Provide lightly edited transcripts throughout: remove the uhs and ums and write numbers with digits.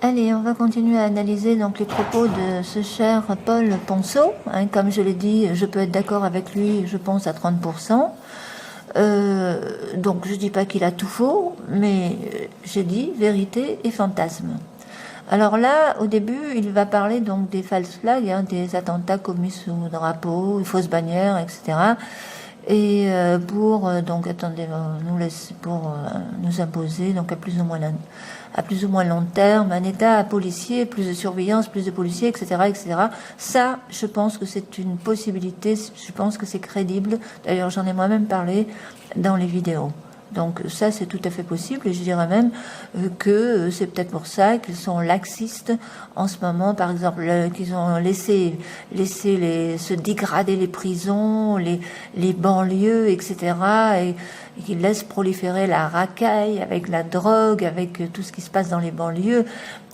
Allez, on va continuer à analyser donc les propos de ce cher Paul Ponceau. Comme je l'ai dit, je peux être d'accord avec lui, je pense à 30%. Donc je ne dis pas qu'il a tout faux, mais j'ai dit vérité et fantasme. Alors là, au début, il va parler donc des false flags, des attentats commis sous drapeau, fausses bannières, etc. Et pour donc attendez, pour nous imposer donc à plus ou moins long terme un État policier, plus de surveillance, plus de policiers, etc., etc. Ça, je pense que c'est une possibilité. Je pense que c'est crédible. D'ailleurs, j'en ai moi-même parlé dans les vidéos. Donc ça, c'est tout à fait possible, et je dirais même que c'est peut-être pour ça qu'ils sont laxistes en ce moment, par exemple, qu'ils ont laissé se dégrader les prisons, les banlieues, etc., et qu'ils laissent proliférer la racaille avec la drogue, avec tout ce qui se passe dans les banlieues,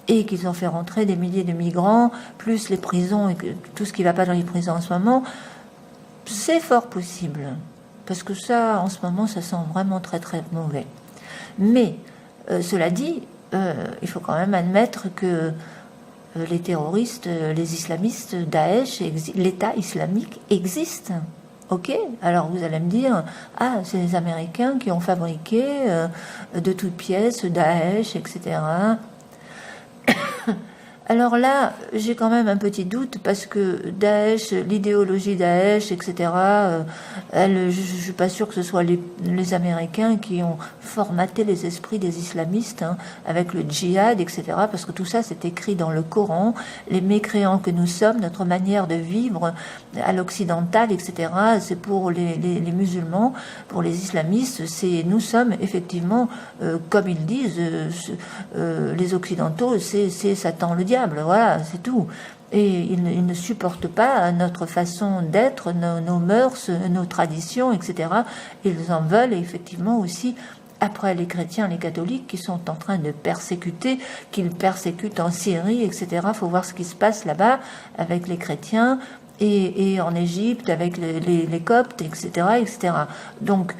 et qu'ils ont fait rentrer des milliers de migrants, plus les prisons et tout ce qui ne va pas dans les prisons en ce moment. C'est fort possible. Parce que ça, en ce moment, ça sent vraiment très très mauvais. Mais, cela dit, il faut quand même admettre que les terroristes, les islamistes, Daesh, l'État islamique existe. Ok, alors vous allez me dire, c'est les Américains qui ont fabriqué de toutes pièces Daesh, etc. Alors là, j'ai quand même un petit doute parce que Daesh, l'idéologie Daesh, etc., je suis pas sûre que ce soit les Américains qui ont formaté les esprits des islamistes avec le djihad, etc., parce que tout ça c'est écrit dans le Coran, les mécréants que nous sommes, notre manière de vivre à l'occidental, etc., c'est pour les musulmans, pour les islamistes, nous sommes effectivement, comme ils disent, les occidentaux, c'est Satan le diable. Voilà, c'est tout. Et ils ne supportent pas notre façon d'être, nos mœurs, nos traditions, etc. Ils en veulent effectivement aussi après les chrétiens, les catholiques qui sont en train de persécuter, qu'ils persécutent en Syrie, etc. Il faut voir ce qui se passe là-bas avec les chrétiens et en Égypte avec les coptes, etc., etc. Donc,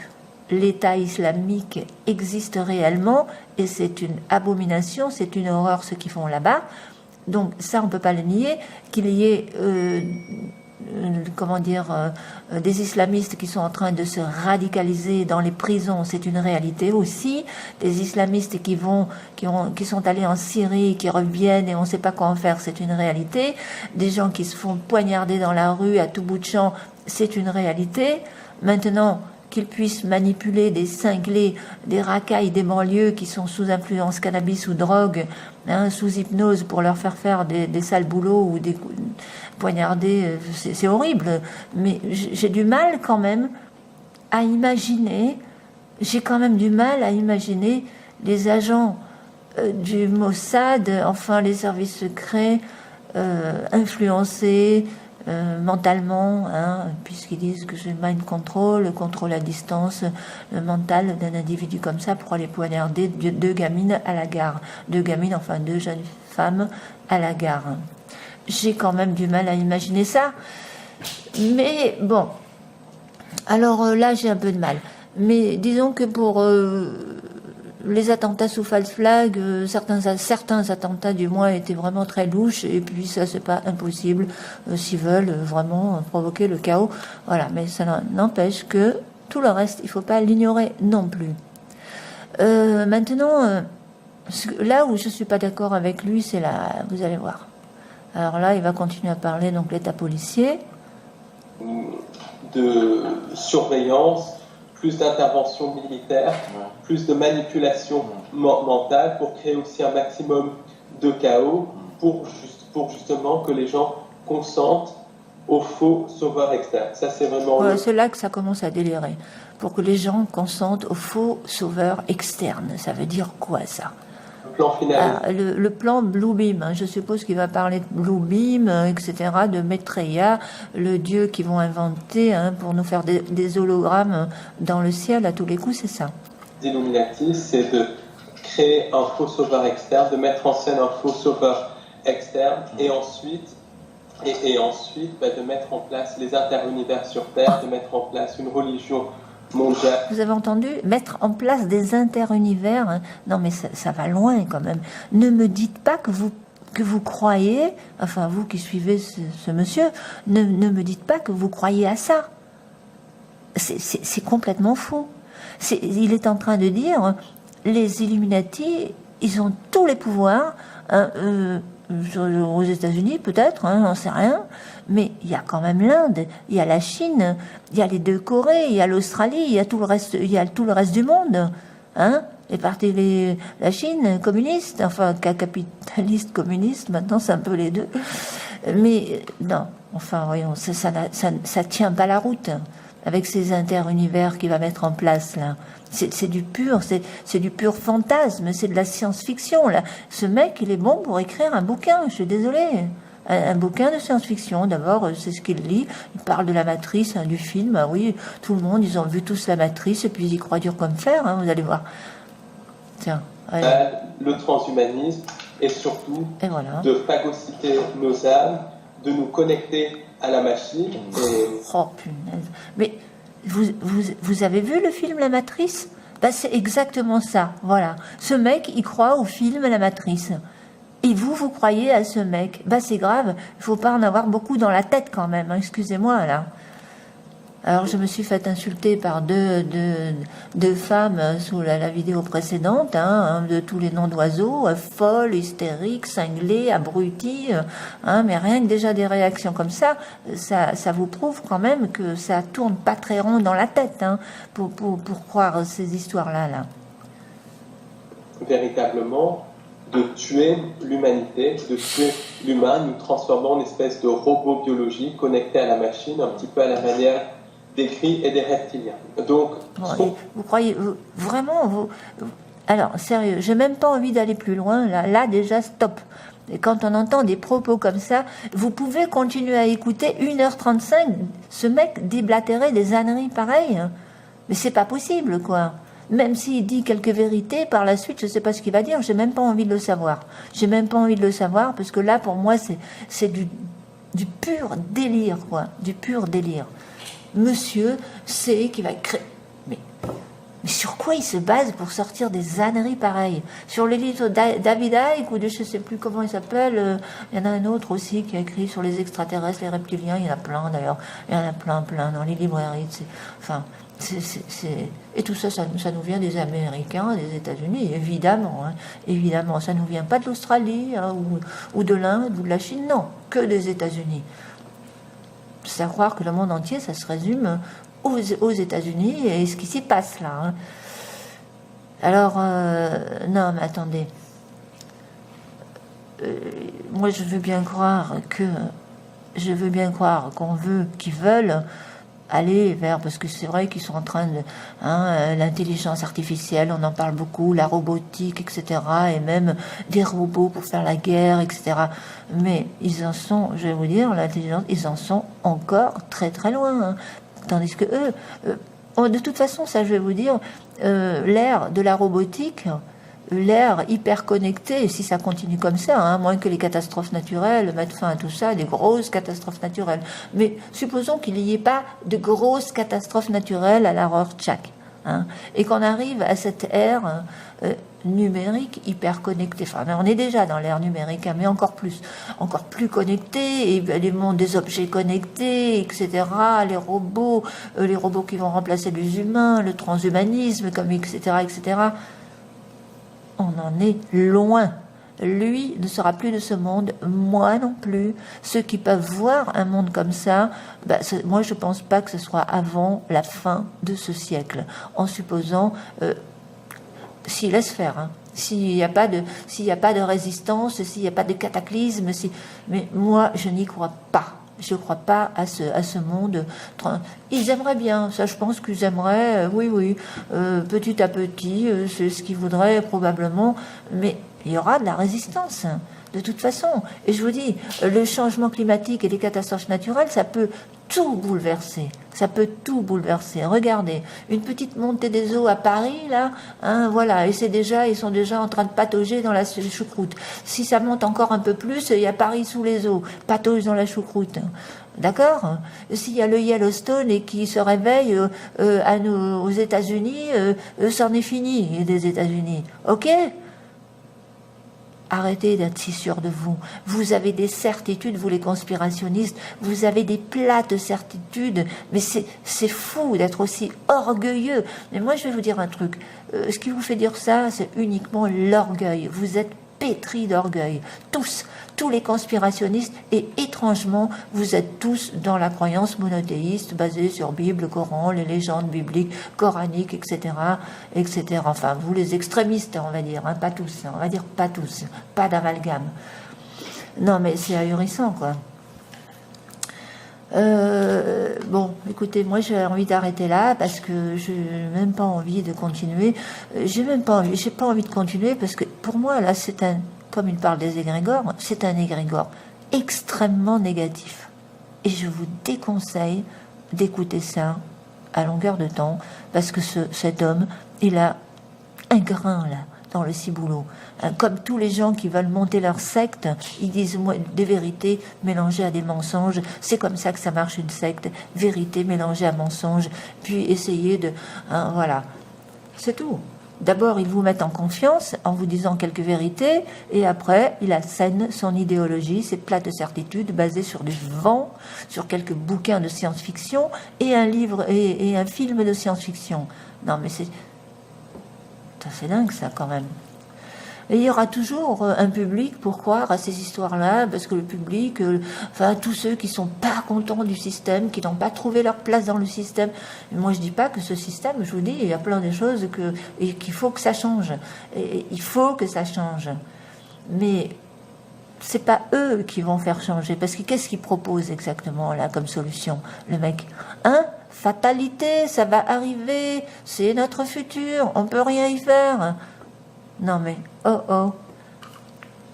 l'État islamique existe réellement et c'est une abomination, c'est une horreur ce qu'ils font là-bas. Donc ça, on ne peut pas le nier, qu'il y ait des islamistes qui sont en train de se radicaliser dans les prisons, c'est une réalité aussi. Des islamistes qui sont allés en Syrie, qui reviennent et on ne sait pas quoi en faire, c'est une réalité. Des gens qui se font poignarder dans la rue à tout bout de champ, c'est une réalité. Maintenant, qu'ils puissent manipuler des cinglés, des racailles, des banlieues qui sont sous influence cannabis ou drogue, sous hypnose pour leur faire des sales boulots ou des poignarder, c'est horrible. Mais j'ai du mal quand même à imaginer, les agents du Mossad, enfin les services secrets, influencés, mentalement, puisqu'ils disent que c'est mind control, le contrôle à distance, le mental d'un individu comme ça pour aller poignarder deux gamines à la gare. Deux jeunes femmes à la gare. J'ai quand même du mal à imaginer ça. Mais bon, alors là j'ai un peu de mal. Mais disons que pour les attentats sous false flag, certains attentats du moins étaient vraiment très louches, et puis ça c'est pas impossible s'ils veulent vraiment provoquer le chaos. Voilà, mais ça n'empêche que tout le reste, il faut pas l'ignorer non plus. Maintenant, là où je suis pas d'accord avec lui, c'est là, vous allez voir. Alors là, il va continuer à parler donc l'État policier, de surveillance, plus d'intervention militaire, plus de manipulation mentale pour créer aussi un maximum de chaos pour justement que les gens consentent aux faux sauveurs externes. Ça, c'est vraiment... c'est là que ça commence à délirer. Pour que les gens consentent aux faux sauveurs externes. Ça veut dire quoi, ça ? Le plan final. Le plan Bluebeam, je suppose qu'il va parler de Bluebeam, etc., de Maitreya, le dieu qu'ils vont inventer pour nous faire des hologrammes dans le ciel à tous les coups, c'est ça. Illuminati, c'est de créer un faux sauveur externe, de mettre en scène un faux sauveur externe, et ensuite de mettre en place les interunivers sur Terre, de mettre en place une religion mondiale. Vous avez entendu mettre en place des interunivers, hein. Non mais ça va loin quand même. Ne me dites pas que vous croyez, enfin vous qui suivez ce monsieur, ne me dites pas que vous croyez à ça. C'est complètement faux. Il est en train de dire, les Illuminati, ils ont tous les pouvoirs, hein, aux États-Unis peut-être, hein, j'en sais rien, mais il y a quand même l'Inde, il y a la Chine, il y a les 2 Corées, il y a l'Australie, il y a tout le reste du monde, hein. La Chine communiste, enfin capitaliste communiste, maintenant c'est un peu les deux, mais non, enfin voyons, ça tient pas la route avec ces interunivers qu'il va mettre en place là. C'est du pur fantasme, c'est de la science-fiction là. Ce mec, il est bon pour écrire un bouquin, je suis désolée. Un bouquin de science-fiction, d'abord, c'est ce qu'il lit. Il parle de la Matrice, hein, du film. Ah oui, tout le monde, ils ont vu tous la Matrice, et puis ils y croient dur comme fer, hein, vous allez voir. Tiens, le transhumanisme et surtout et voilà. De phagocyter nos âmes, de nous connecter à la machine. Oh punaise. Mais vous avez vu le film La Matrice? Ben, c'est exactement ça, voilà. Ce mec, il croit au film La Matrice. Et vous croyez à ce mec. Ben, c'est grave, il faut pas en avoir beaucoup dans la tête quand même, hein, excusez-moi là. Alors je me suis fait insulter par deux femmes sous la vidéo précédente, hein, de tous les noms d'oiseaux, folles, hystériques, cinglées, abruties, hein, mais rien que déjà des réactions comme ça vous prouve quand même que ça tourne pas très rond dans la tête, hein, pour croire ces histoires-là. Véritablement, de tuer l'humanité, de tuer l'humain, nous transformons en espèce de robot biologique connecté à la machine, un petit peu à la manière des gris et des reptiliens. Donc, vous croyez vraiment alors sérieux, j'ai même pas envie d'aller plus loin là déjà stop. Et quand on entend des propos comme ça, vous pouvez continuer à écouter 1h35 ce mec déblatérer des âneries pareilles, hein. Mais c'est pas possible quoi. Même s'il dit quelques vérités, par la suite, je sais pas ce qu'il va dire, j'ai même pas envie de le savoir. J'ai même pas envie de le savoir parce que là pour moi c'est du pur délire quoi, du pur délire. Monsieur sait qu'il va créer. Mais sur quoi il se base pour sortir des âneries pareilles? Sur les livres David Icke ou de je sais plus comment il s'appelle, il y en a un autre aussi qui a écrit sur les extraterrestres, les reptiliens, il y en a plein d'ailleurs, il y en a plein dans les librairies. Et tout ça nous vient des Américains, des États-Unis, évidemment. Hein, évidemment, ça nous vient pas de l'Australie hein, ou de l'Inde ou de la Chine, non, que des États-Unis. C'est à croire que le monde entier, ça se résume aux États-Unis et ce qui s'y passe là. Hein. Alors, non, mais attendez. Moi, je veux bien croire qu'ils veulent aller vers, parce que c'est vrai qu'ils sont en train de, l'intelligence artificielle, on en parle beaucoup, la robotique, etc., et même des robots pour faire la guerre, etc. Mais ils en sont, je vais vous dire, l'intelligence, ils en sont encore très très loin. Hein. Tandis que eux, de toute façon, ça je vais vous dire, l'ère de la robotique, l'ère hyper connectée, si ça continue comme ça, hein, moins que les catastrophes naturelles mettent fin à tout ça, des grosses catastrophes naturelles. Mais supposons qu'il n'y ait pas de grosses catastrophes naturelles à la Rorschach, hein, et qu'on arrive à cette ère numérique hyper connectée. Enfin, on est déjà dans l'ère numérique, hein, mais encore plus connectée, et les mondes des objets connectés, etc., les robots qui vont remplacer les humains, le transhumanisme, etc. On en est loin. Lui ne sera plus de ce monde, moi non plus. Ceux qui peuvent voir un monde comme ça, moi je pense pas que ce soit avant la fin de ce siècle, en supposant s'il laisse faire, hein. S'il n'y a pas de résistance, s'il n'y a pas de cataclysme, mais moi je n'y crois pas. Je ne crois pas à ce monde. Ils aimeraient bien, ça je pense qu'ils aimeraient, oui, petit à petit, c'est ce qu'ils voudraient probablement, mais il y aura de la résistance, hein, de toute façon. Et je vous dis, le changement climatique et les catastrophes naturelles, ça peut tout bouleverser. Ça peut tout bouleverser. Regardez, une petite montée des eaux à Paris, là, hein, voilà, et ils sont déjà en train de patauger dans la choucroute. Si ça monte encore un peu plus, il y a Paris sous les eaux, patauge dans la choucroute. D'accord? S'il y a le Yellowstone et qui se réveille aux États-Unis, c'en est fini des États-Unis. Ok? Arrêtez d'être si sûr de vous. Vous avez des certitudes, vous les conspirationnistes, vous avez des plates certitudes, mais c'est fou d'être aussi orgueilleux. Mais moi, je vais vous dire un truc. Ce qui vous fait dire ça, c'est uniquement l'orgueil. Vous êtes pétris d'orgueil. Tous les conspirationnistes, et étrangement, vous êtes tous dans la croyance monothéiste basée sur Bible, Coran, les légendes bibliques, coraniques, etc., etc. Enfin, vous les extrémistes, on va dire, hein, pas tous, on va dire pas tous, pas d'amalgame. Non, mais c'est ahurissant, quoi. Bon, écoutez, moi j'ai envie d'arrêter là parce que je n'ai même pas envie de continuer. J'ai pas envie de continuer parce que pour moi là c'est comme il parle des égrégores, c'est un égrégore extrêmement négatif. Et je vous déconseille d'écouter ça à longueur de temps parce que cet homme, il a un grain là dans le ciboulot. Comme tous les gens qui veulent monter leur secte, ils disent des vérités mélangées à des mensonges. C'est comme ça que ça marche une secte. Vérité mélangée à mensonges. Puis essayer de... Hein, voilà. C'est tout. D'abord, ils vous mettent en confiance en vous disant quelques vérités, et après, il assène son idéologie, ses plates de certitude basées sur du vent, sur quelques bouquins de science-fiction, et un livre et un film de science-fiction. Non, mais c'est dingue, ça, quand même. Et il y aura toujours un public pour croire à ces histoires-là, parce que le public, enfin, tous ceux qui sont pas contents du système, qui n'ont pas trouvé leur place dans le système. Et moi, je dis pas que ce système, je vous dis, il y a plein de choses et qu'il faut que ça change. Et il faut que ça change. Mais c'est pas eux qui vont faire changer, parce que qu'est-ce qu'ils proposent exactement, là, comme solution, le mec? Fatalité, ça va arriver, c'est notre futur, on peut rien y faire. Non mais,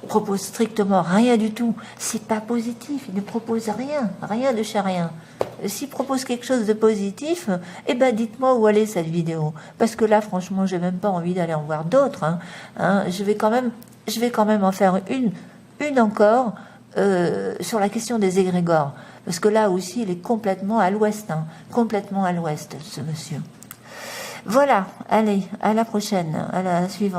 propose strictement rien du tout. C'est pas positif, il ne propose rien de chez rien. S'il propose quelque chose de positif, eh ben dites-moi où aller cette vidéo. Parce que là, franchement, j'ai même pas envie d'aller en voir d'autres. Je vais quand même en faire une encore sur la question des égrégores. Parce que là aussi, il est complètement à l'ouest, complètement à l'ouest, ce monsieur. Voilà, allez, à la prochaine, à la suivante.